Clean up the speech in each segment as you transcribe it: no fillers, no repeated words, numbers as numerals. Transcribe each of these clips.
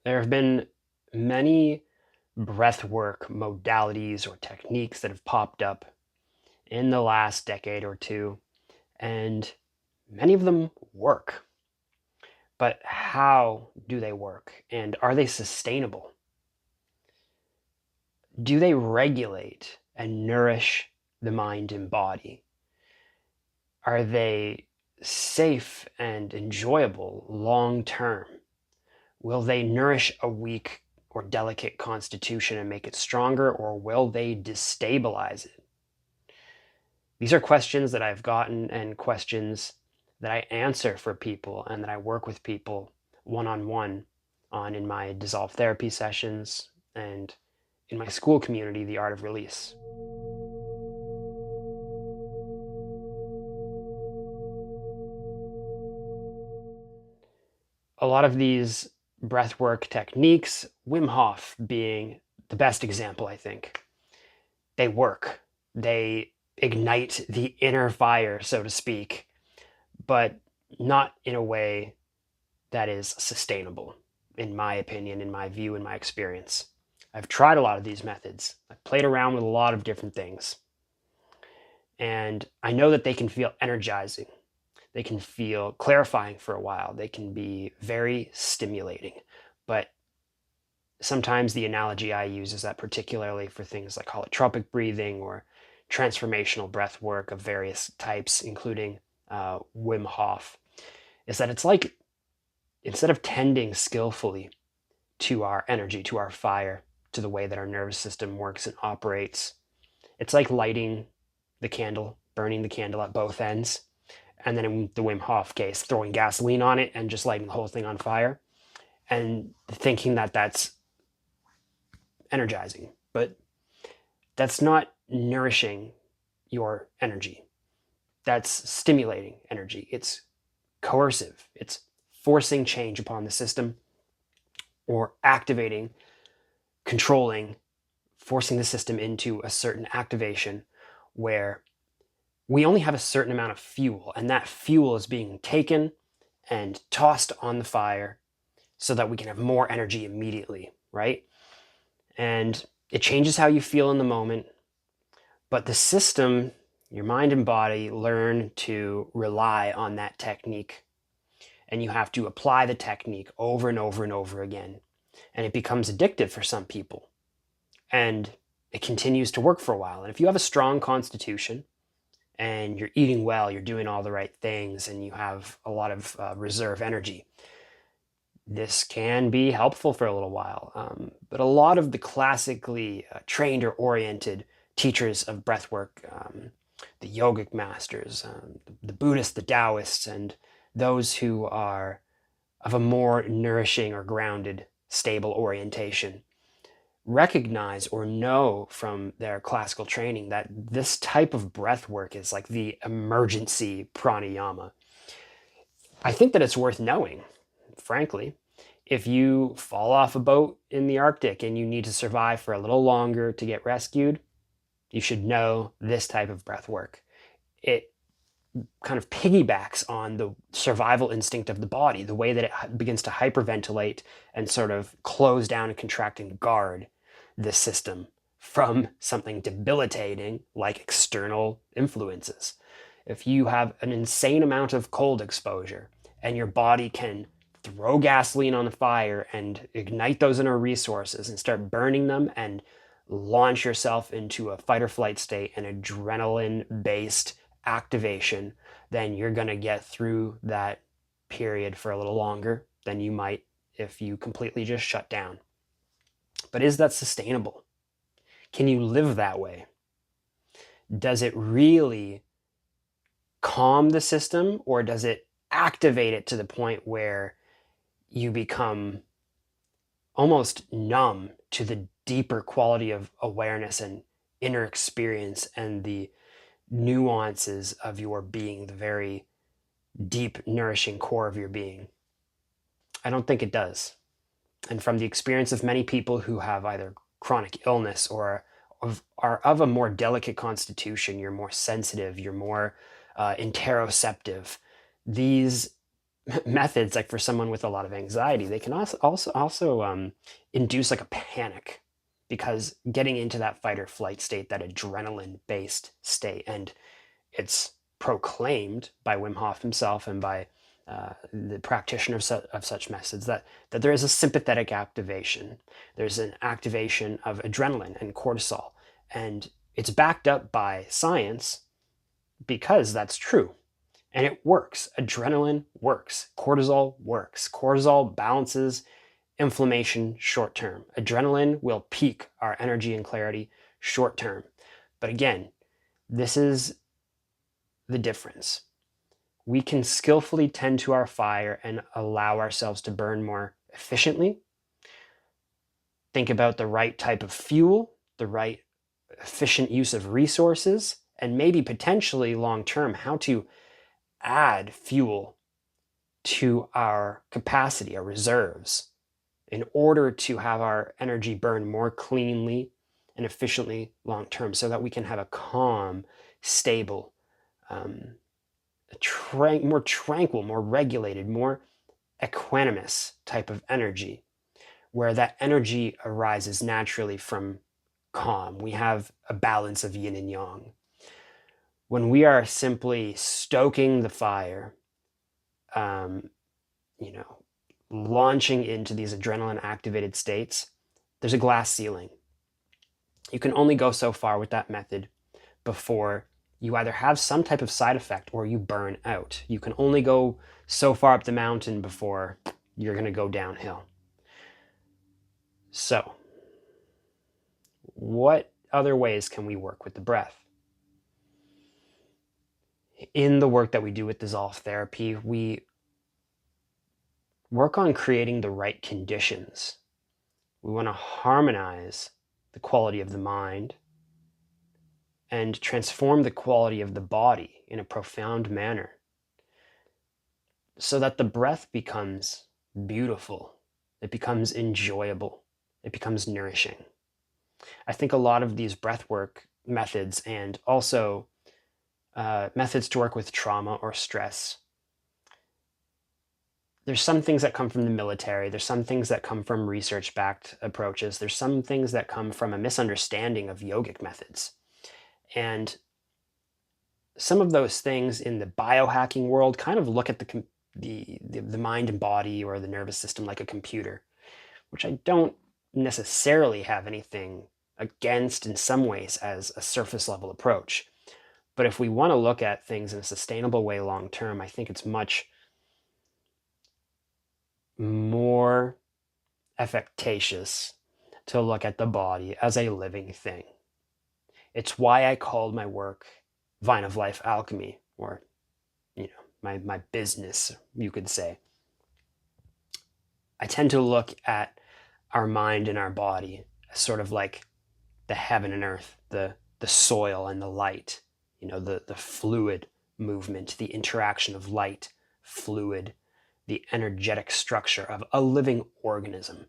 There have been many breathwork modalities or techniques that have popped up in the last decade or two, and many of them work. But how do they work? And are they sustainable? Do they regulate and nourish the mind and body? Are they safe and enjoyable long term? Will they nourish a weak or delicate constitution and make it stronger, or will they destabilize it? These are questions that I've gotten and questions that I answer for people and that I work with people one-on-one on in my Dissolve Therapy sessions and in my school community, The Art of Release. A lot of these breathwork techniques, Wim Hof being the best example, I think, they work. They ignite the inner fire, so to speak, but not in a way that is sustainable, in my opinion, in my view, in my experience. I've tried a lot of these methods. I've played around with a lot of different things. And I know that they can feel energizing. They can feel clarifying for a while. They can be very stimulating. But sometimes the analogy I use is that, particularly for things like holotropic breathing or transformational breath work of various types, including Wim Hof, is that it's like, instead of tending skillfully to our energy, to our fire, to the way that our nervous system works and operates, it's like lighting the candle, burning the candle at both ends, and then in the Wim Hof case, throwing gasoline on it and just lighting the whole thing on fire, and thinking that that's energizing. But that's not nourishing your energy. That's stimulating energy. It's coercive. It's forcing change upon the system, or activating, controlling, forcing the system into a certain activation where we only have a certain amount of fuel, and that fuel is being taken and tossed on the fire so that we can have more energy immediately, right? And it changes how you feel in the moment, but the system, your mind and body, learn to rely on that technique, and you have to apply the technique over and over and over again, and it becomes addictive for some people, and it continues to work for a while. And if you have a strong constitution and you're eating well, you're doing all the right things, and you have a lot of reserve energy, this can be helpful for a little while. But a lot of the classically trained or oriented teachers of breathwork, the yogic masters, the Buddhists, the Taoists, and those who are of a more nourishing or grounded, stable orientation, recognize or know from their classical training that this type of breath work is like the emergency pranayama. I think that it's worth knowing, frankly. If you fall off a boat in the Arctic and you need to survive for a little longer to get rescued, you should know this type of breath work. It kind of piggybacks on the survival instinct of the body, the way that it begins to hyperventilate and sort of close down and contract and guard the system from something debilitating like external influences. If you have an insane amount of cold exposure and your body can throw gasoline on the fire and ignite those inner resources and start burning them and launch yourself into a fight or flight state and adrenaline-based activation, then you're going to get through that period for a little longer than you might if you completely just shut down. But is that sustainable? Can you live that way? Does it really calm the system, or does it activate it to the point where you become almost numb to the deeper quality of awareness and inner experience and the nuances of your being, the very deep, nourishing core of your being? I don't think it does. And from the experience of many people who have either chronic illness or are of a more delicate constitution, you're more sensitive, you're more interoceptive, these methods, like for someone with a lot of anxiety, they can also induce like a panic, because getting into that fight or flight state, that adrenaline based state, and it's proclaimed by Wim Hof himself and by the practitioners of such methods that there is a sympathetic activation. There's an activation of adrenaline and cortisol, and it's backed up by science because that's true. And it works. Adrenaline works. Cortisol works. Cortisol balances inflammation short term. Adrenaline will peak our energy and clarity short term. But again, this is the difference. We can skillfully tend to our fire and allow ourselves to burn more efficiently. Think about the right type of fuel, the right efficient use of resources, and maybe potentially long term how to add fuel to our capacity, our reserves, in order to have our energy burn more cleanly and efficiently long term, so that we can have a calm, stable, more tranquil, more regulated, more equanimous type of energy, where that energy arises naturally from calm. We have a balance of yin and yang. When we are simply stoking the fire, launching into these adrenaline activated states, there's a glass ceiling. You can only go so far with that method before you either have some type of side effect or you burn out. You can only go so far up the mountain before you're going to go downhill. So, what other ways can we work with the breath? In the work that we do with Dissolve Therapy, we work on creating the right conditions. We want to harmonize the quality of the mind and transform the quality of the body in a profound manner, so that the breath becomes beautiful, it becomes enjoyable, it becomes nourishing. I think a lot of these breathwork methods, and also methods to work with trauma or stress, there's some things that come from the military, there's some things that come from research-backed approaches, there's some things that come from a misunderstanding of yogic methods. And some of those things in the biohacking world kind of look at the mind and body or the nervous system like a computer, which I don't necessarily have anything against in some ways as a surface level approach. But if we want to look at things in a sustainable way long term, I think it's much more efficacious to look at the body as a living thing. It's why I called my work Vine of Life Alchemy, or my business, you could say. I tend to look at our mind and our body as sort of like the heaven and earth, the soil and the light, the fluid movement, the interaction of light, fluid, the energetic structure of a living organism.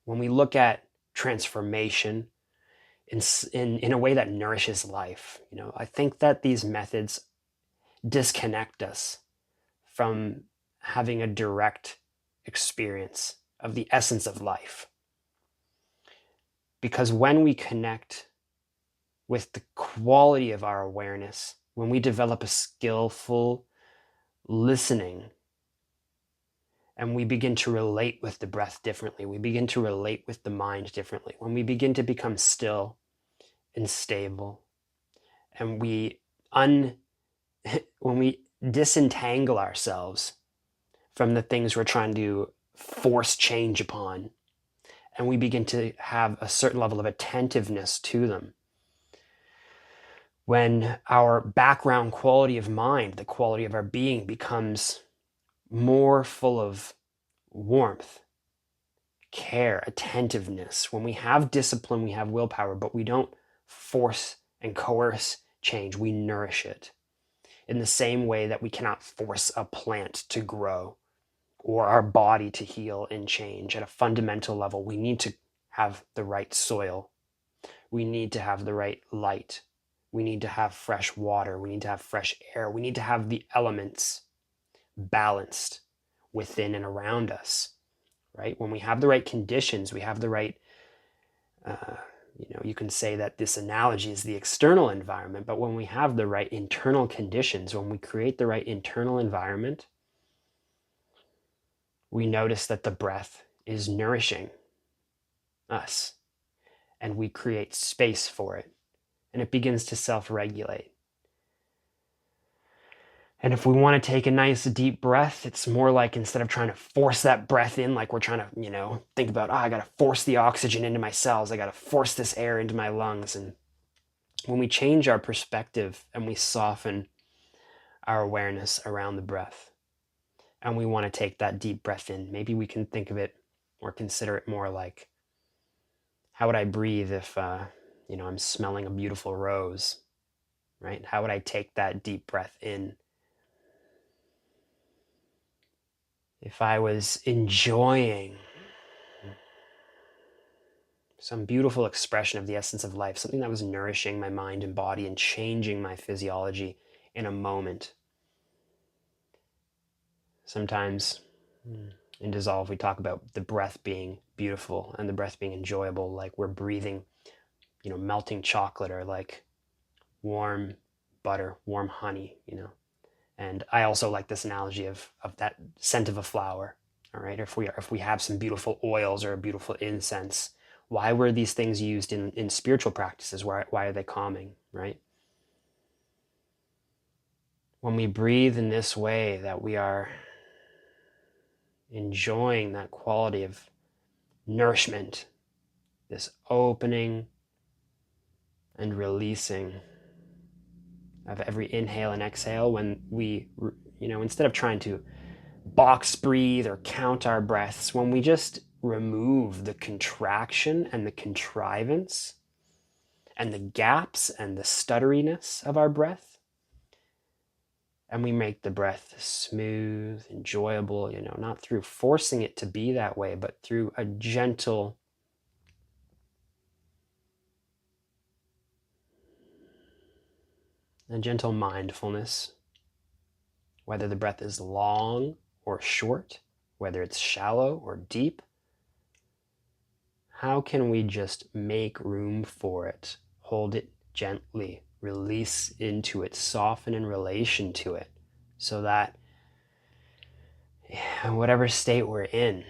When we look at transformation in a way that nourishes life, I think that these methods disconnect us from having a direct experience of the essence of life. Because when we connect with the quality of our awareness, when we develop a skillful listening, and we begin to relate with the breath differently, we begin to relate with the mind differently, when we begin to become still and stable, and when we disentangle ourselves from the things we're trying to force change upon, and we begin to have a certain level of attentiveness to them, when our background quality of mind, the quality of our being, becomes more full of warmth, care, attentiveness, when we have discipline, we have willpower, but we don't force and coerce change, we nourish it. In the same way that we cannot force a plant to grow or our body to heal and change, at a fundamental level, we need to have the right soil. We need to have the right light. We need to have fresh water. We need to have fresh air. We need to have the elements balanced within and around us, right? When we have the right conditions, we have the right, you can say that this analogy is the external environment, but when we have the right internal conditions, when we create the right internal environment, we notice that the breath is nourishing us, and we create space for it, and it begins to self-regulate. And if we want to take a nice deep breath, it's more like, instead of trying to force that breath in, like we're trying to, think about, I got to force the oxygen into my cells. I got to force this air into my lungs. And when we change our perspective and we soften our awareness around the breath, and we want to take that deep breath in, maybe we can think of it or consider it more like, how would I breathe if, I'm smelling a beautiful rose, right? How would I take that deep breath in if I was enjoying some beautiful expression of the essence of life, something that was nourishing my mind and body and changing my physiology in a moment? Sometimes in Dissolve, we talk about the breath being beautiful and the breath being enjoyable, like we're breathing, melting chocolate, or like warm butter, warm honey, And I also like this analogy of that scent of a flower. All right, if we have some beautiful oils or a beautiful incense, why were these things used in spiritual practices? Why are they calming, right? When we breathe in this way, that we are enjoying that quality of nourishment, this opening and releasing of every inhale and exhale, when we, instead of trying to box breathe or count our breaths, when we just remove the contraction and the contrivance and the gaps and the stutteriness of our breath, and we make the breath smooth, enjoyable, not through forcing it to be that way, but through a gentle mindfulness, whether the breath is long or short, whether it's shallow or deep. How can we just make room for it, hold it gently, release into it, soften in relation to it, so that in whatever state we're in,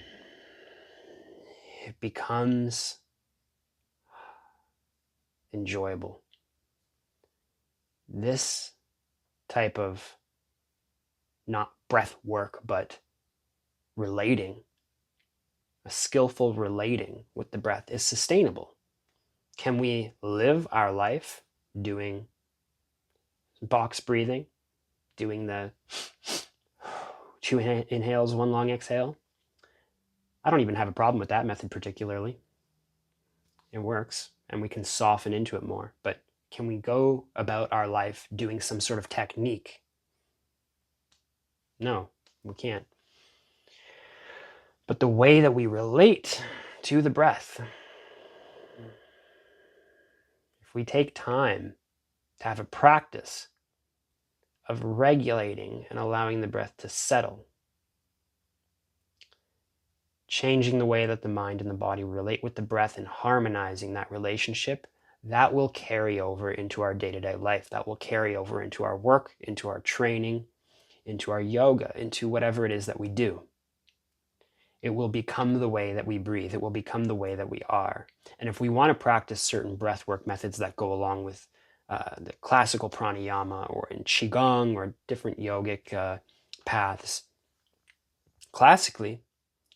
it becomes enjoyable. This type of, not breath work, but relating, a skillful relating with the breath, is sustainable. Can we live our life doing box breathing, doing the 2 inhales, 1 long exhale? I don't even have a problem with that method particularly. It works, and we can soften into it more. But can we go about our life doing some sort of technique? No, we can't. But the way that we relate to the breath, if we take time to have a practice of regulating and allowing the breath to settle, changing the way that the mind and the body relate with the breath and harmonizing that relationship, that will carry over into our day-to-day life. That will carry over into our work, into our training, into our yoga, into whatever it is that we do. It will become the way that we breathe. It will become the way that we are. And if we want to practice certain breathwork methods that go along with the classical pranayama, or in qigong, or different yogic paths, classically,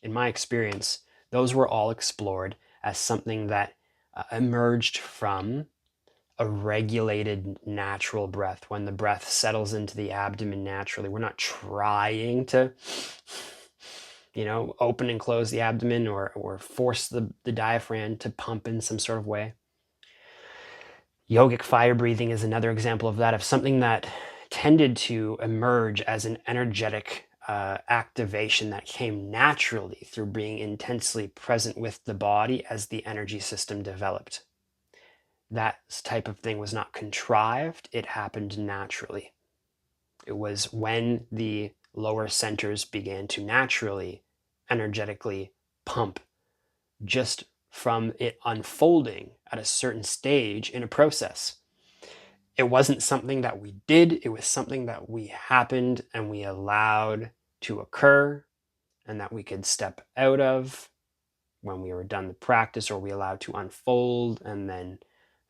in my experience, those were all explored as something that emerged from a regulated natural breath. When the breath settles into the abdomen naturally, we're not trying to open and close the abdomen, or force the diaphragm to pump in some sort of way. Yogic fire breathing is another example of that, of something that tended to emerge as an energetic activation that came naturally through being intensely present with the body as the energy system developed. That type of thing was not contrived, it happened naturally. It was when the lower centers began to naturally, energetically pump just from it unfolding at a certain stage in a process. It wasn't something that we did, it was something that we happened and we allowed to occur and that we could step out of when we were done the practice, or we allowed to unfold and then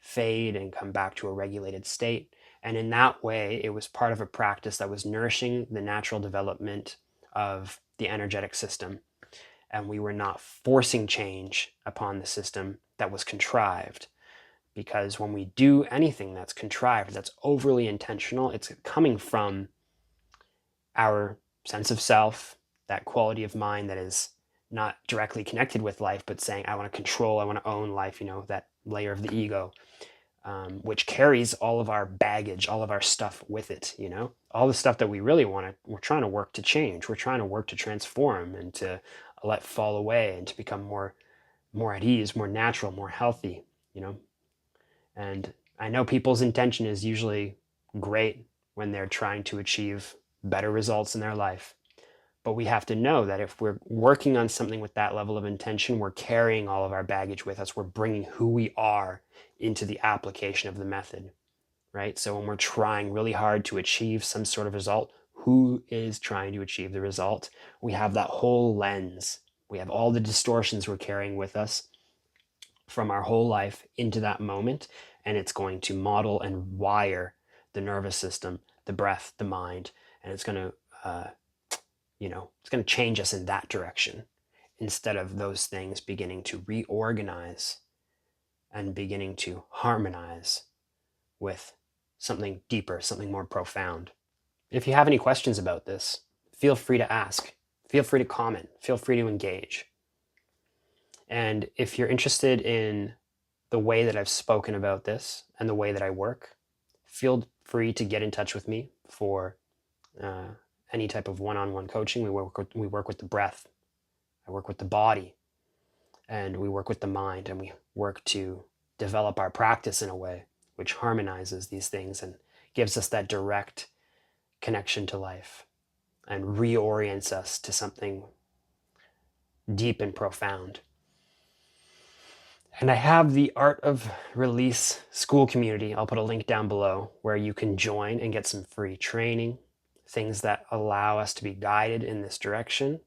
fade and come back to a regulated state. And in that way, it was part of a practice that was nourishing the natural development of the energetic system. And we were not forcing change upon the system that was contrived. Because when we do anything that's contrived, that's overly intentional, it's coming from our sense of self, that quality of mind that is not directly connected with life, but saying, I want to control, I want to own life, that layer of the ego, which carries all of our baggage, all of our stuff with it, all the stuff that we really we're trying to work to change. We're trying to work to transform and to let fall away and to become more at ease, more natural, more healthy, And I know people's intention is usually great when they're trying to achieve better results in their life. But we have to know that if we're working on something with that level of intention, we're carrying all of our baggage with us. We're bringing who we are into the application of the method, right? So when we're trying really hard to achieve some sort of result, who is trying to achieve the result? We have that whole lens. We have all the distortions we're carrying with us from our whole life into that moment, and it's going to model and wire the nervous system, the breath, the mind, and it's going to it's going to change us in that direction instead of those things beginning to reorganize and beginning to harmonize with something deeper, something more profound. If you have any questions about this, feel free to ask, feel free to comment, feel free to engage. And if you're interested in the way that I've spoken about this and the way that I work, feel free to get in touch with me for any type of one-on-one coaching. We work with the breath, I work with the body, and we work with the mind, and we work to develop our practice in a way which harmonizes these things and gives us that direct connection to life and reorients us to something deep and profound. And I have the Art of Release School community. I'll put a link down below where you can join and get some free training, things that allow us to be guided in this direction.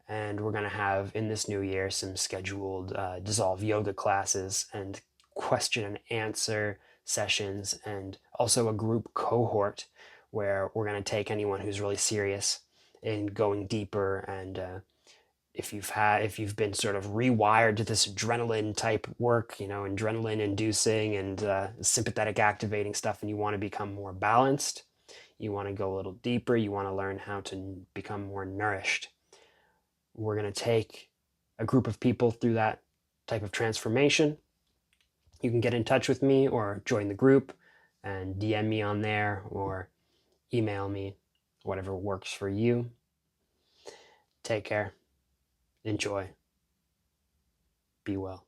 And we're going to have in this new year some scheduled Dissolve yoga classes and question and answer sessions, and also a group cohort where we're going to take anyone who's really serious in going deeper. And if you've been sort of rewired to this adrenaline type work, adrenaline inducing and sympathetic activating stuff, and you want to become more balanced, you want to go a little deeper, you want to learn how to become more nourished, we're going to take a group of people through that type of transformation. You can get in touch with me or join the group and DM me on there or email me, whatever works for you. Take care. Enjoy. Be well.